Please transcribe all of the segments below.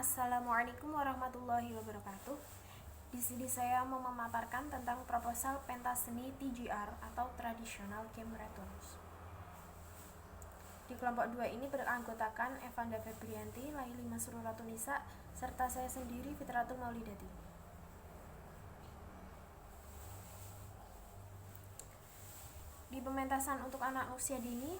Assalamualaikum warahmatullahi wabarakatuh. Di sini saya mau memaparkan tentang proposal pentas seni TGR atau Traditional Game Returns. Di kelompok 2 ini beranggotakan Evanda Febrianti, Laili Masruratunisa, serta saya sendiri Fitratul Maulidati. Di pementasan untuk anak usia dini,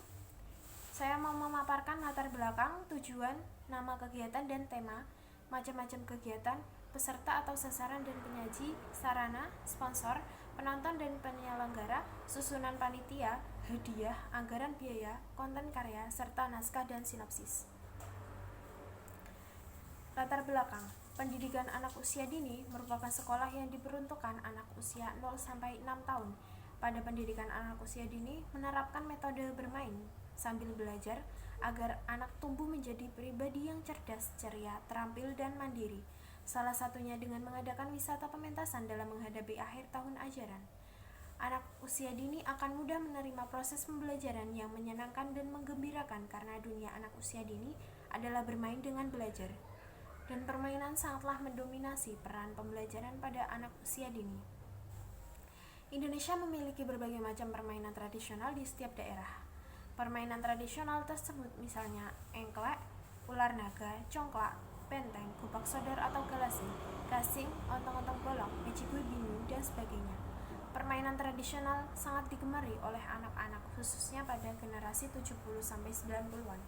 saya mau memaparkan latar belakang, tujuan, nama kegiatan dan tema, macam-macam kegiatan, peserta atau sasaran dan penyaji, sarana, sponsor, penonton dan penyelenggara, susunan panitia, hadiah, anggaran biaya, konten karya, serta naskah dan sinopsis. Latar belakang, pendidikan anak usia dini merupakan sekolah yang diperuntukkan anak usia 0-6 tahun. Pada pendidikan anak usia dini menerapkan metode bermain sambil belajar agar anak tumbuh menjadi pribadi yang cerdas, ceria, terampil, dan mandiri. Salah satunya dengan mengadakan wisata pementasan dalam menghadapi akhir tahun ajaran. Anak usia dini akan mudah menerima proses pembelajaran yang menyenangkan dan menggembirakan karena dunia anak usia dini adalah bermain dengan belajar. Dan permainan sangatlah mendominasi peran pembelajaran pada anak usia dini. Indonesia memiliki berbagai macam permainan tradisional di setiap daerah. Permainan tradisional tersebut misalnya engklek, ular naga, congklak, benteng, gubak sodor atau galasing, gasing, ontong-ontong bolong, mejikui bingung, dan sebagainya. Permainan tradisional sangat digemari oleh anak-anak khususnya pada generasi 70-90-an.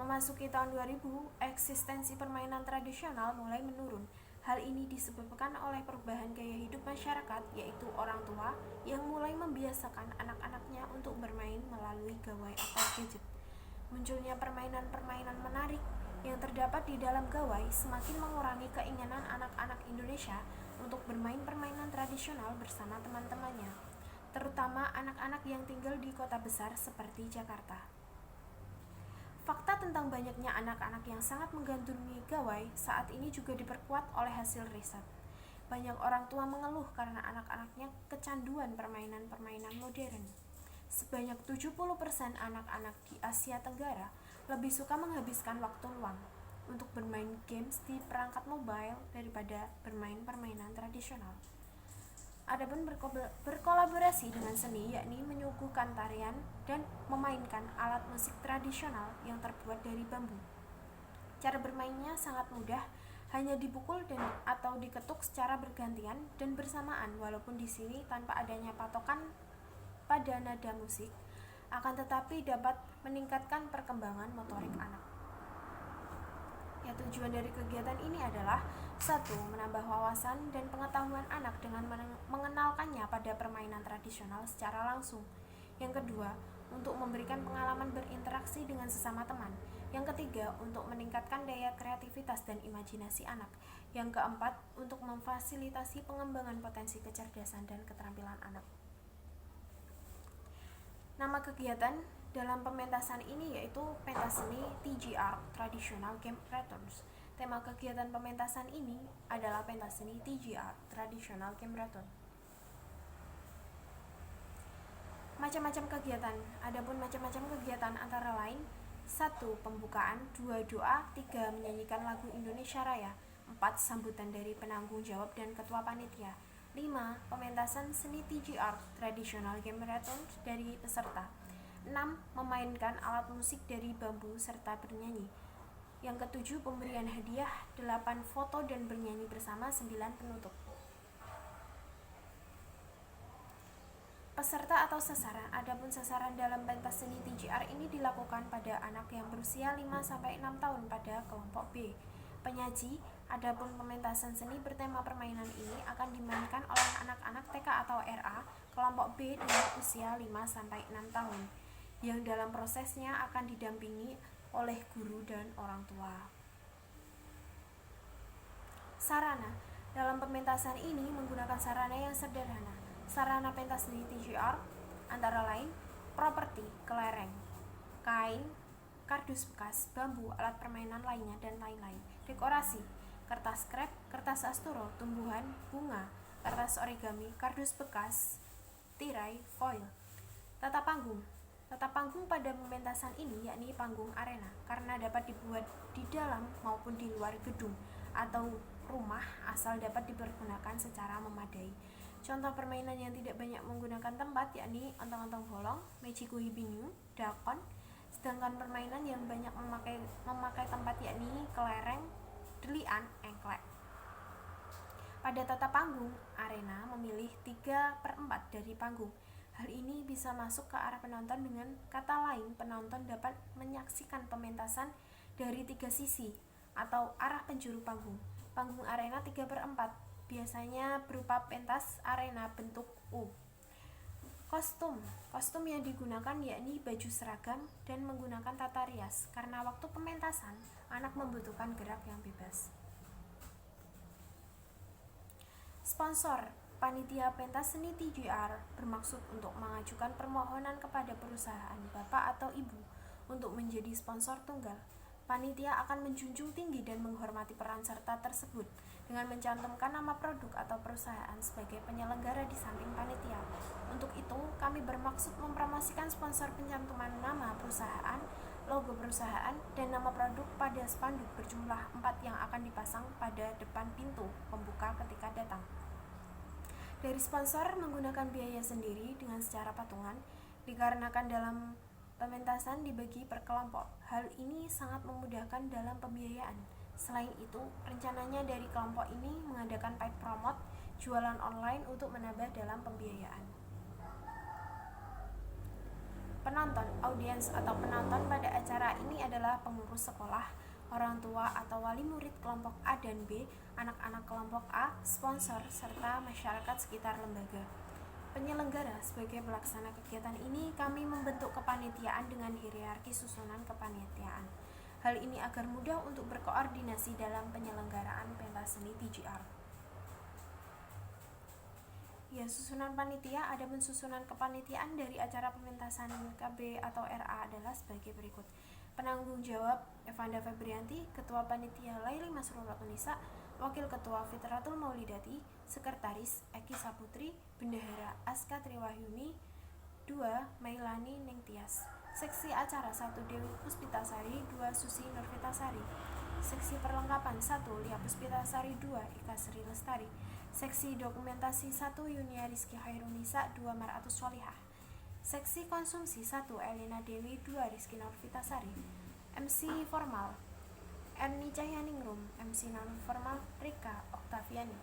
Memasuki tahun 2000, eksistensi permainan tradisional mulai menurun. Hal ini disebabkan oleh perubahan gaya hidup masyarakat, yaitu orang tua yang mulai membiasakan anak-anaknya untuk bermain melalui gawai atau gadget. Munculnya permainan-permainan menarik yang terdapat di dalam gawai semakin mengurangi keinginan anak-anak Indonesia untuk bermain permainan tradisional bersama teman-temannya, terutama anak-anak yang tinggal di kota besar seperti Jakarta. Fakta tentang banyaknya anak-anak yang sangat menggandrungi gawai saat ini juga diperkuat oleh hasil riset. Banyak orang tua mengeluh karena anak-anaknya kecanduan permainan-permainan modern. Sebanyak 70% anak-anak di Asia Tenggara lebih suka menghabiskan waktu luang untuk bermain games di perangkat mobile daripada bermain permainan tradisional. Adapun berkolaborasi dengan seni, yakni menyuguhkan tarian dan memainkan alat musik tradisional yang terbuat dari bambu. Cara bermainnya sangat mudah, hanya dipukul dan atau diketuk secara bergantian dan bersamaan, walaupun di sini tanpa adanya patokan pada nada musik, akan tetapi dapat meningkatkan perkembangan motorik anak. Ya, tujuan dari kegiatan ini adalah 1. Menambah wawasan dan pengetahuan anak dengan mengenalkannya pada permainan tradisional secara langsung. Yang kedua, untuk memberikan pengalaman berinteraksi dengan sesama teman. Yang ketiga, untuk meningkatkan daya kreativitas dan imajinasi anak. Yang keempat, untuk memfasilitasi pengembangan potensi kecerdasan dan keterampilan anak. Nama kegiatan dalam pementasan ini yaitu pentas seni TGR Traditional Game Returns. Tema kegiatan pementasan ini adalah pentas seni TGR Traditional Game Return. Macam-macam kegiatan. Adapun macam-macam kegiatan antara lain: 1. Pembukaan, 2. Doa, 3. Menyanyikan lagu Indonesia Raya, 4. Sambutan dari penanggung jawab dan ketua panitia, 5. Pementasan seni TGR Traditional Game Returns dari peserta, 6. Memainkan alat musik dari bambu serta bernyanyi. Yang ketujuh, pemberian hadiah, 8. Foto dan bernyanyi bersama, 9. Penutup. Peserta atau sasaran. Adapun sasaran dalam pentas seni TGR ini dilakukan pada anak yang berusia 5-6 tahun pada kelompok B. Penyaji. Adapun pementasan seni bertema permainan ini akan dimainkan oleh anak-anak TK atau RA kelompok B dengan usia 5-6 tahun, yang dalam prosesnya akan didampingi oleh guru dan orang tua. Sarana. Dalam pementasan ini menggunakan sarana yang sederhana. Sarana pentas seni TGR antara lain properti, kelereng, kain, kardus bekas, bambu, alat permainan lainnya, dan lain-lain. Dekorasi, kertas krep, kertas asturo, tumbuhan, bunga, kertas origami, kardus bekas, tirai, foil. Tata panggung, Tata panggung pada pementasan ini yakni panggung arena karena dapat dibuat di dalam maupun di luar gedung atau rumah asal dapat dipergunakan secara memadai. Contoh permainan yang tidak banyak menggunakan tempat yakni ontong-ontong bolong, Mechiko Hibinu, dakon. Sedangkan permainan yang banyak memakai tempat yakni kelereng, delian, engklek. Pada tata panggung, arena memilih 3/4 dari panggung. Hal ini bisa masuk ke arah penonton, dengan kata lain penonton dapat menyaksikan pementasan dari 3 sisi atau arah penjuru panggung. Panggung arena 3/4 biasanya berupa pentas arena bentuk U. Kostum yang digunakan yakni baju seragam dan menggunakan tata rias karena waktu pementasan anak membutuhkan gerak yang bebas. Sponsor. Panitia pentas seni TGR bermaksud untuk mengajukan permohonan kepada perusahaan bapak atau ibu untuk menjadi sponsor tunggal. Panitia akan menjunjung tinggi dan menghormati peran serta tersebut dengan mencantumkan nama produk atau perusahaan sebagai penyelenggara di samping panitia. Untuk itu, kami bermaksud mempromosikan sponsor pencantuman nama perusahaan, logo perusahaan, dan nama produk pada spanduk berjumlah 4 yang akan dipasang pada depan pintu pembuka ketika datang. Dari sponsor menggunakan biaya sendiri dengan secara patungan, dikarenakan dalam pementasan dibagi per kelompok. Hal ini sangat memudahkan dalam pembiayaan. Selain itu, rencananya dari kelompok ini mengadakan paid promote, jualan online untuk menambah dalam pembiayaan. Penonton, audiens atau penonton pada acara ini adalah pengurus sekolah, orang tua atau wali murid kelompok A dan B, anak-anak kelompok A, sponsor, serta masyarakat sekitar lembaga. Penyelenggara. Sebagai pelaksana kegiatan ini, kami membentuk kepanitiaan dengan hierarki susunan kepanitiaan. Hal ini agar mudah untuk berkoordinasi dalam penyelenggaraan pentas seni TGR. Ya, susunan panitia. Adapun susunan kepanitiaan dari acara pementasan KB atau RA adalah sebagai berikut. Penanggung jawab Evanda Febrianti, Ketua Panitia Laili Masruratunisa, Wakil Ketua Fitratul Maulidati, Sekretaris Eki Saputri, Bendahara Aska Triwahyuni, 2 Mailani Ningtyas. Seksi acara 1 Dewi Puspitasari, 2 Susi Nurfitasari. Seksi perlengkapan 1 Lia Puspitasari, 2 Ika Sri Lestari. Seksi dokumentasi 1 Yunia Rizky Hairunisa, 2 Maratus Solihah. Seksi konsumsi 1 Elina Dewi, 2 Rizky Nurfitasari. MC formal Erni Cahyaningrum. MC non formal Rika Oktaviani.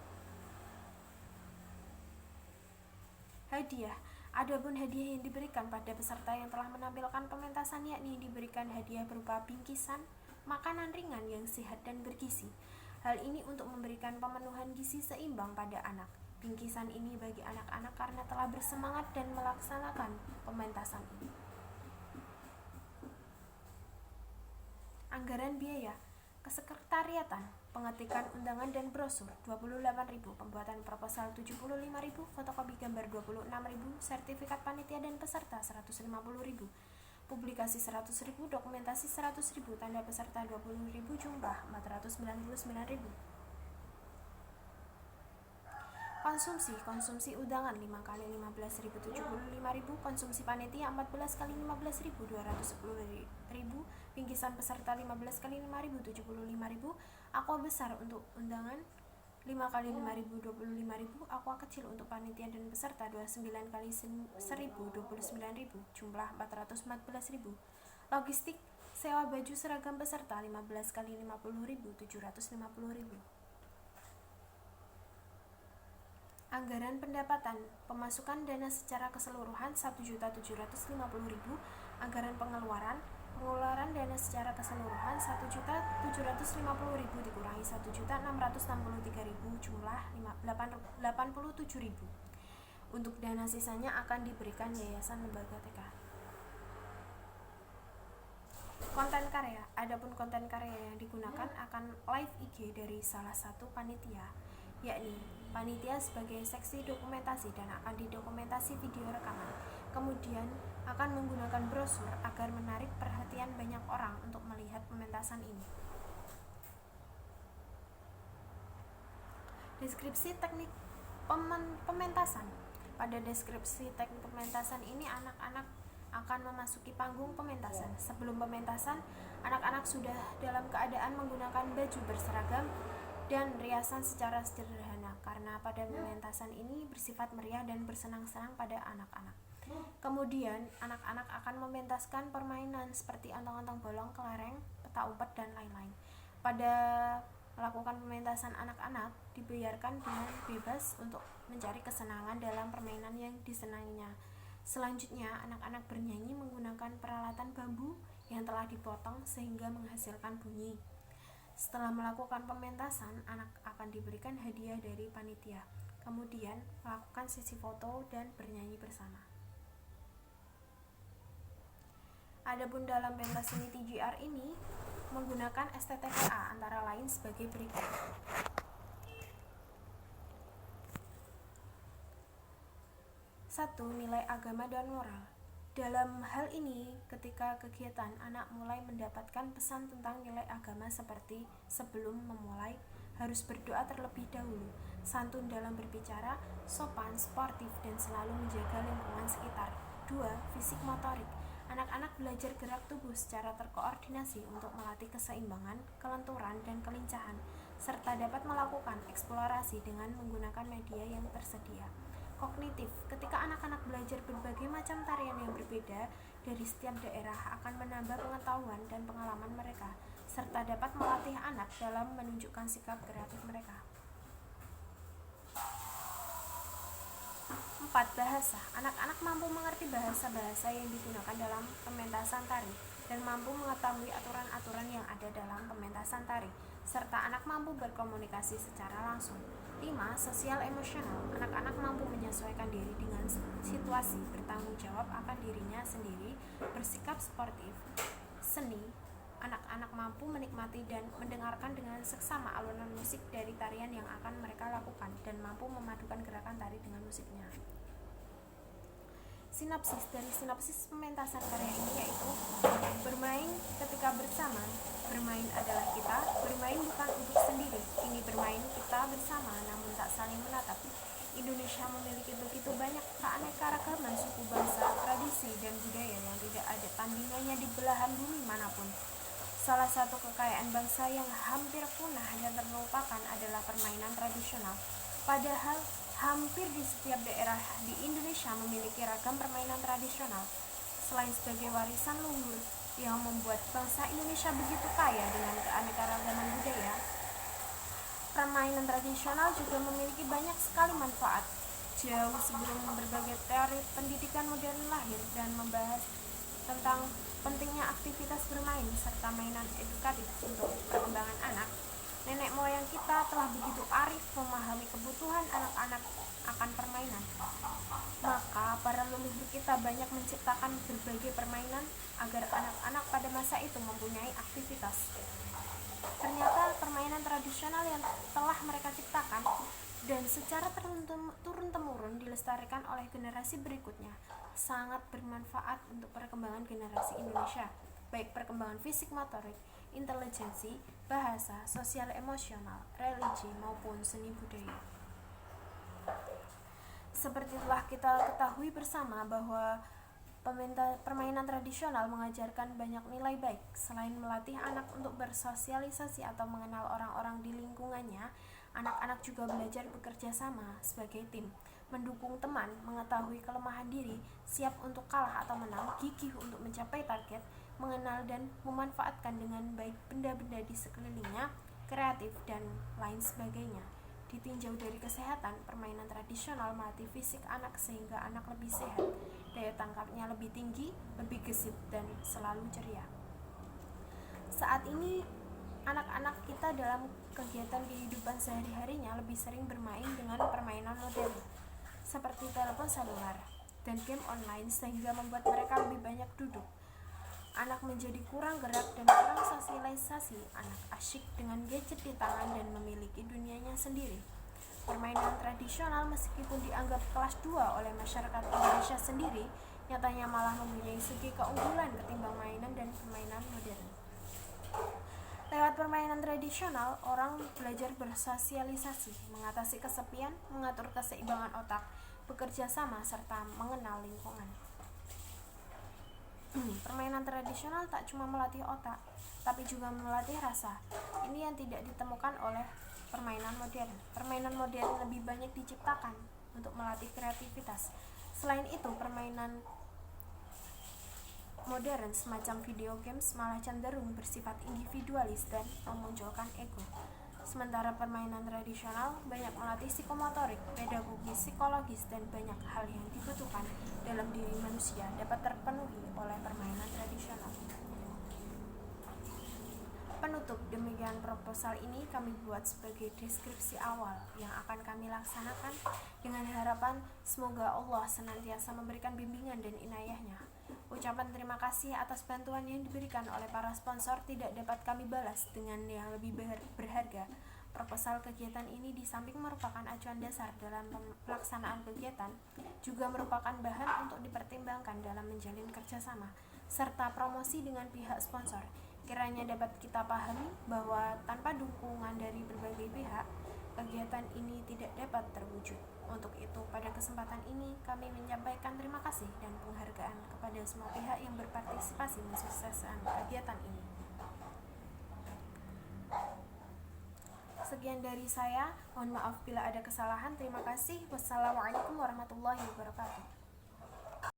Hadiah. Adapun hadiah yang diberikan pada peserta yang telah menampilkan pementasan yakni diberikan hadiah berupa bingkisan, makanan ringan yang sehat dan bergizi. Hal ini untuk memberikan pemenuhan gizi seimbang pada anak. Bingkisan ini bagi anak-anak karena telah bersemangat dan melaksanakan pementasan ini. Anggaran biaya. Kesekretariatan, pengetikan undangan dan brosur 28.000, pembuatan proposal 75.000, fotokopi gambar 26.000, sertifikat panitia dan peserta 150.000, publikasi 100.000, dokumentasi 100.000, tanda peserta 20.000, jumlah 499.000. Konsumsi undangan 5 kali 15.000 75.000, konsumsi panitia 14 kali 15.000 210.000, bingkisan peserta 15 kali 5.000 75.000, aqua besar untuk undangan 5 kali 5.000 25.000, aqua kecil untuk panitia dan peserta 29 kali 1.000 29.000, jumlah 414.000. Logistik sewa baju seragam peserta 15 kali 50.000 750.000. Anggaran pendapatan, pemasukan dana secara keseluruhan 1.750.000, anggaran pengeluaran dana secara keseluruhan 1.750.000 dikurangi 1.663.000, jumlah 87.000. Untuk dana sisanya akan diberikan Yayasan Lembaga TK. Konten karya. Adapun konten karya yang digunakan akan live IG dari salah satu panitia, yakni panitia sebagai seksi dokumentasi dan akan didokumentasi video rekaman. Kemudian akan menggunakan brosur agar menarik perhatian banyak orang untuk melihat pementasan ini. Deskripsi teknik pementasan. Pada deskripsi teknik pementasan ini anak-anak akan memasuki panggung pementasan. Sebelum pementasan, anak-anak sudah dalam keadaan menggunakan baju berseragam dan riasan secara sederhana karena pada pementasan ini bersifat meriah dan bersenang-senang pada anak-anak. Kemudian, anak-anak akan mementaskan permainan seperti ontong-ontong bolong, kelereng, peta umpet, dan lain-lain. Pada melakukan pementasan, anak-anak dibiarkan dengan bebas untuk mencari kesenangan dalam permainan yang disenanginya. Selanjutnya, anak-anak bernyanyi menggunakan peralatan bambu yang telah dipotong sehingga menghasilkan bunyi. Setelah melakukan pementasan, anak akan diberikan hadiah dari panitia. Kemudian, melakukan sesi foto dan bernyanyi bersama. Adapun dalam pentas seni TGR ini menggunakan STTPA antara lain sebagai berikut. 1. Nilai agama dan moral. Dalam hal ini, ketika kegiatan, anak mulai mendapatkan pesan tentang nilai agama seperti sebelum memulai, harus berdoa terlebih dahulu, santun dalam berbicara, sopan, sportif, dan selalu menjaga lingkungan sekitar. 2. Fisik motorik. Anak-anak belajar gerak tubuh secara terkoordinasi untuk melatih keseimbangan, kelenturan, dan kelincahan, serta dapat melakukan eksplorasi dengan menggunakan media yang tersedia. Kognitif. Ketika anak-anak belajar berbagai macam tarian yang berbeda dari setiap daerah akan menambah pengetahuan dan pengalaman mereka, serta dapat melatih anak dalam menunjukkan sikap kreatif mereka. 4. Bahasa. Anak-anak mampu mengerti bahasa-bahasa yang digunakan dalam pementasan tari dan mampu mengetahui aturan-aturan yang ada dalam pementasan tari, serta anak mampu berkomunikasi secara langsung. 5. Sosial emosional. Anak-anak mampu menyesuaikan diri dengan situasi, bertanggung jawab akan dirinya sendiri, bersikap sportif. Seni. Anak-anak mampu menikmati dan mendengarkan dengan seksama alunan musik dari tarian yang akan mereka lakukan dan mampu memadukan gerakan tari dengan musiknya. Sinopsis. Dari sinopsis pementasan karya ini yaitu bermain ketika bersama. Bermain adalah kita, bermain bukan untuk sendiri. Kini bermain kita bersama namun tak saling menatap. Indonesia memiliki begitu banyak keanekaragaman suku bangsa, tradisi, dan budaya yang tidak ada tandingannya di belahan bumi manapun. Salah satu kekayaan bangsa yang hampir punah dan terlupakan adalah permainan tradisional. Padahal hampir di setiap daerah di Indonesia memiliki ragam permainan tradisional. Selain sebagai warisan luhur yang membuat bangsa Indonesia begitu kaya dengan keanekaragaman budaya, permainan tradisional juga memiliki banyak sekali manfaat. Jauh sebelum berbagai teori pendidikan modern lahir dan membahas tentang pentingnya aktivitas bermain serta mainan edukatif untuk perkembangan anak, nenek moyang kita telah begitu arif memahami kebutuhan anak-anak akan permainan. Maka para leluhur kita banyak menciptakan berbagai permainan agar anak-anak pada masa itu mempunyai aktivitas. Ternyata permainan tradisional yang telah mereka ciptakan dan secara turun-temurun dilestarikan oleh generasi berikutnya sangat bermanfaat untuk perkembangan generasi Indonesia, baik perkembangan fisik motorik, intelijensi, bahasa, sosial emosional, religi, maupun seni budaya. Seperti telah kita ketahui bersama bahwa permainan tradisional mengajarkan banyak nilai baik. Selain melatih anak untuk bersosialisasi atau mengenal orang-orang di lingkungannya, anak-anak juga belajar bekerja sama sebagai tim, mendukung teman, mengetahui kelemahan diri, siap untuk kalah atau menang, gigih untuk mencapai target, mengenal dan memanfaatkan dengan baik benda-benda di sekelilingnya, kreatif, dan lain sebagainya. Ditinjau dari kesehatan, permainan tradisional melatih fisik anak sehingga anak lebih sehat, daya tangkapnya lebih tinggi, lebih gesit, dan selalu ceria. Saat ini, anak-anak kita dalam kegiatan kehidupan sehari-harinya lebih sering bermain dengan permainan modern, seperti telepon selular dan game online sehingga membuat mereka lebih banyak duduk. Anak menjadi kurang gerak dan kurang sosialisasi. Anak asyik dengan gadget di tangan dan memiliki dunianya sendiri. Permainan tradisional meskipun dianggap kelas 2 oleh masyarakat Indonesia sendiri, nyatanya malah mempunyai segi keunggulan ketimbang mainan dan permainan modern. Lewat permainan tradisional, orang belajar bersosialisasi, mengatasi kesepian, mengatur keseimbangan otak, bekerja sama, serta mengenal lingkungan. Permainan tradisional tak cuma melatih otak, tapi juga melatih rasa. Ini yang tidak ditemukan oleh permainan modern. Permainan modern lebih banyak diciptakan untuk melatih kreativitas. Selain itu, permainan modern semacam video games malah cenderung bersifat individualis dan memunculkan ego. Sementara permainan tradisional banyak melatih psikomotorik, pedagogis, psikologis, dan banyak hal yang dibutuhkan dalam diri manusia dapat terpenuhi oleh permainan tradisional. Penutup, demikian proposal ini kami buat sebagai deskripsi awal yang akan kami laksanakan dengan harapan semoga Allah senantiasa memberikan bimbingan dan inayahnya. Ucapan terima kasih atas bantuan yang diberikan oleh para sponsor tidak dapat kami balas dengan yang lebih berharga. Proposal kegiatan ini di samping merupakan acuan dasar dalam pelaksanaan kegiatan, juga merupakan bahan untuk dipertimbangkan dalam menjalin kerjasama, serta promosi dengan pihak sponsor. Kiranya dapat kita pahami bahwa tanpa dukungan dari berbagai pihak, kegiatan ini tidak dapat terwujud. Untuk itu, pada kesempatan ini kami menyampaikan terima kasih dan penghargaan kepada semua pihak yang berpartisipasi mensukseskan kegiatan ini. Sekian dari saya, mohon maaf bila ada kesalahan. Terima kasih. Wassalamualaikum warahmatullahi wabarakatuh.